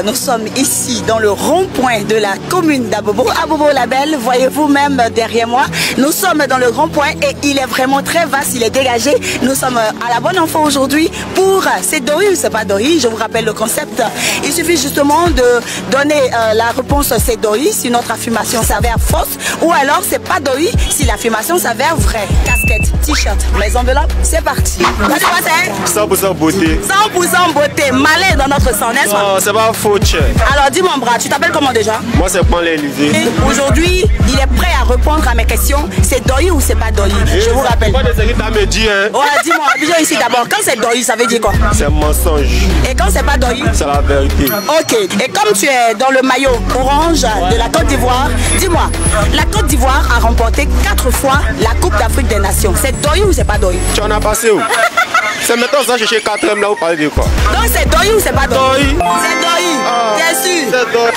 Nous sommes ici dans le rond-point de la commune d'Abobo, Abobo-la-Belle, voyez-vous même derrière moi. Nous sommes dans le rond-point et il est vraiment très vaste, il est dégagé. Nous sommes à la bonne enfant aujourd'hui pour c'est Doi ou c'est pas Doi. Je vous rappelle le concept. Il suffit justement de donner la réponse c'est Doi si notre affirmation s'avère fausse ou alors c'est pas Doi si l'affirmation s'avère vraie. Casquette, t-shirt, les enveloppes, c'est parti. 100% beauté. 100% beauté, malin dans notre sang, n'est-ce pas? Non, c'est pas faux. Alors dis mon bras, tu t'appelles comment déjà? Moi c'est pas l'Élysée. Aujourd'hui, il est prêt à répondre à mes questions. C'est Doi ou c'est pas Doi? Je vous rappelle. Pas de ce que t'as me dit, hein. Ouais, dis-moi, Abidjan ici d'abord. Quand c'est Doi, ça veut dire quoi? C'est un mensonge. Et quand c'est pas Doi? C'est la vérité. Ok. Et comme tu es dans le maillot orange de la Côte d'Ivoire, dis-moi, la Côte d'Ivoire a remporté 4 fois la Coupe d'Afrique des Nations. C'est Doi ou c'est pas Doi? Tu en as passé où? C'est maintenant ça chercher 4e là, vous parlez de quoi? Donc c'est Doi ou c'est pas Doi? C'est Doi. Ah, T'es sûr? c'est Doi. Donc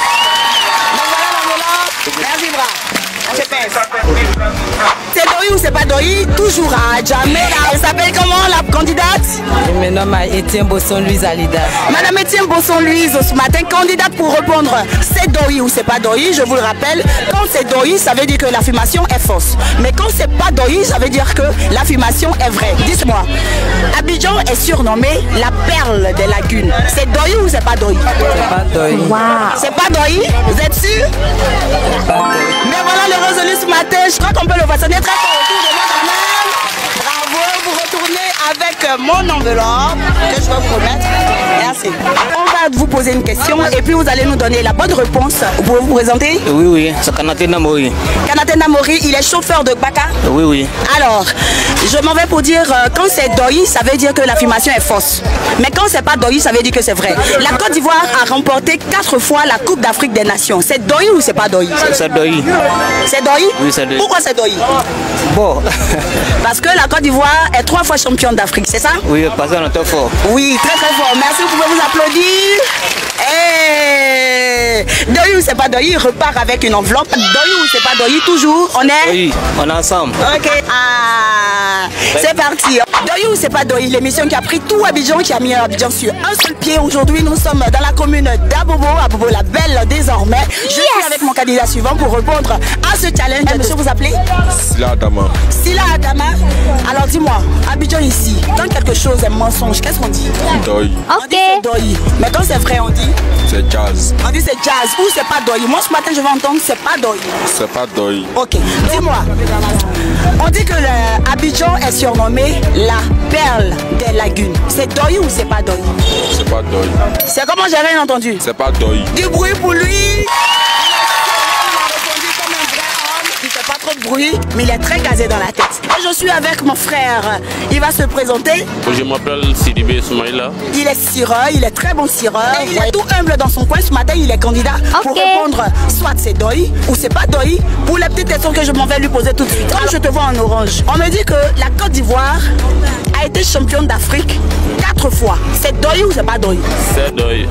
voilà l'enveloppe. Merci bras. On se pèse. C'est Doi ou c'est pas Doi? Toujours à jamais là. Elle s'appelle comment la candidate? Je me nomme Etienne Bosson-Louise Alida. Madame Etienne Bosson-Louise ce matin, candidate pour répondre c'est Doi ou c'est pas Doi. Je vous le rappelle, quand c'est Doi, ça veut dire que l'affirmation est fausse. Mais quand c'est pas Doi, ça veut dire que l'affirmation est vraie. Dites-moi, Abidjan est surnommé la perle des lagunes. C'est Doi ou c'est pas Doi? C'est pas Doi. Wow. C'est pas Doi? Vous êtes sûr? C'est pas Doi. Mais voilà le résolu ce matin. Je crois qu'on peut le façonner très fort autour de moi quand même. Bravo, vous retournez avec mon enveloppe que je vais vous remettre. Merci. On va vous poser une question et puis vous allez nous donner la bonne réponse. Vous pouvez vous présenter? Oui, c'est Kanaté Namori. Kanaté Namori, il est chauffeur de Baka? Oui. Alors, je m'en vais pour dire, quand c'est Doi, ça veut dire que l'affirmation est fausse. Mais quand c'est pas Doi, ça veut dire que c'est vrai. La Côte d'Ivoire a remporté 4 fois la Coupe d'Afrique des Nations. C'est Doi ou c'est pas Doi? C'est Doi. C'est Doi? Oui, c'est Doi. Pourquoi c'est Doi? Bon. Parce que la Côte d'Ivoire est 3 fois championne d'Afrique, c'est ça? Oui, parce qu'on est fort. Oui, très fort. Merci, vous pouvez vous applaudir. Hey. Doi ou c'est pas Doi, il repart avec une enveloppe. Doi ou c'est pas Doi, toujours, on est? Oui, on est ensemble. Ok. Ah, c'est parti. Doi ou c'est pas Doi, l'émission qui a pris tout Abidjan, qui a mis Abidjan sur un seul pied. Aujourd'hui, nous sommes dans la commune d'Abobo, Abobo-la-Belle désormais. Je suis avec mon candidat suivant pour répondre à ce challenge. Monsieur, vous appelez? Sila Adama. Sila Adama. Alors dis-moi, Abidjan ici, quand quelque chose est mensonge, qu'est-ce qu'on dit? Doi. On dit c'est Doi. Mais quand c'est vrai, on dit? C'est jazz. On dit c'est jazz ou c'est pas Doi. Moi ce matin je vais entendre c'est pas Doi. C'est pas Doi. Ok, dis-moi. On dit que Abidjan est surnommé la perle des lagunes. C'est Doi ou c'est pas Doi? C'est pas Doi. C'est comment j'ai rien entendu? C'est pas Doi. Du bruit pour lui. Il fait pas trop de bruit, mais il est très casé dans la tête. Et je suis avec mon frère. Il va se présenter. Je m'appelle Sidibé Soumaïla. Il est sireur, il est très bon sireur. Et il est tout humble dans son coin. Ce matin, il est candidat pour répondre soit c'est Doi ou c'est pas Doi. Pour les petites questions que je m'en vais lui poser tout de suite. Quand je te vois en orange, on me dit que la Côte d'Ivoire a été championne d'Afrique 4 fois. C'est Doi ou c'est pas Doi? C'est Doi.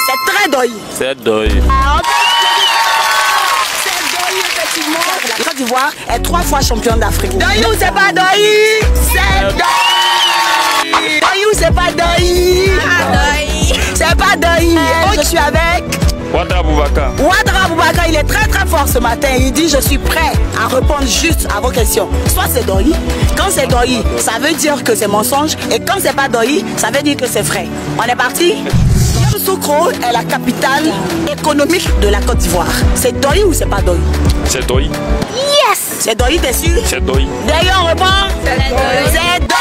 C'est très Doi. C'est Doi. La Côte d'Ivoire est 3 fois championne d'Afrique. Doi ou c'est pas Doi? C'est Doi. Doi ou c'est pas Doi? C'est pas Doi. Je suis avec Ouattara Boubacar. Ouattara Boubacar, il est très fort ce matin. Il dit je suis prêt à répondre juste à vos questions. Soit c'est Doi. Quand c'est Doi, ça veut dire que c'est mensonge. Et quand c'est pas Doi, ça veut dire que c'est vrai. On est parti? Yamoussoukro est la capitale économique de la Côte d'Ivoire. C'est Doi ou c'est pas Doi? C'est Doi. Yes! C'est Doi, t'es sûr? C'est Doi. D'ailleurs, on répond? C'est Doi.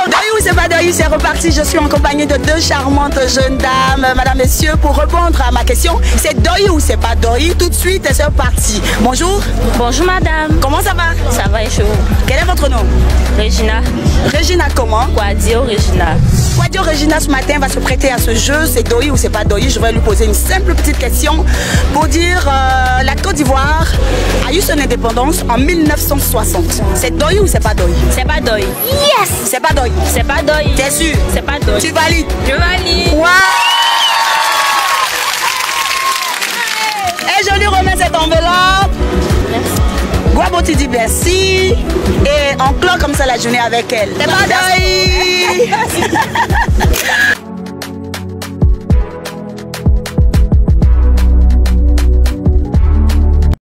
Doi ou c'est pas Doi, c'est reparti. Je suis en compagnie de 2 charmantes jeunes dames, madame, messieurs, pour répondre à ma question. C'est Doi ou c'est pas Doi? Tout de suite, c'est reparti. Bonjour. Bonjour madame. Comment ça va? Ça va et chaud. Quel est votre nom? Regina. Regina comment? Quadio Regina. Quadio Regina ce matin va se prêter à ce jeu. C'est Doi ou c'est pas Doi? Je vais lui poser une simple petite question pour dire la Côte d'Ivoire a eu son indépendance en 1960. C'est Doi ou c'est pas Doi? C'est pas Doi. Yes! C'est pas Doi. C'est pas Doi. T'es sûr? C'est pas Doi. Tu valides? Je valide. Wow! Et je lui remets cette enveloppe. Merci. Guabo tu dis merci. Et on clôt comme ça la journée avec elle. C'est pas Doi.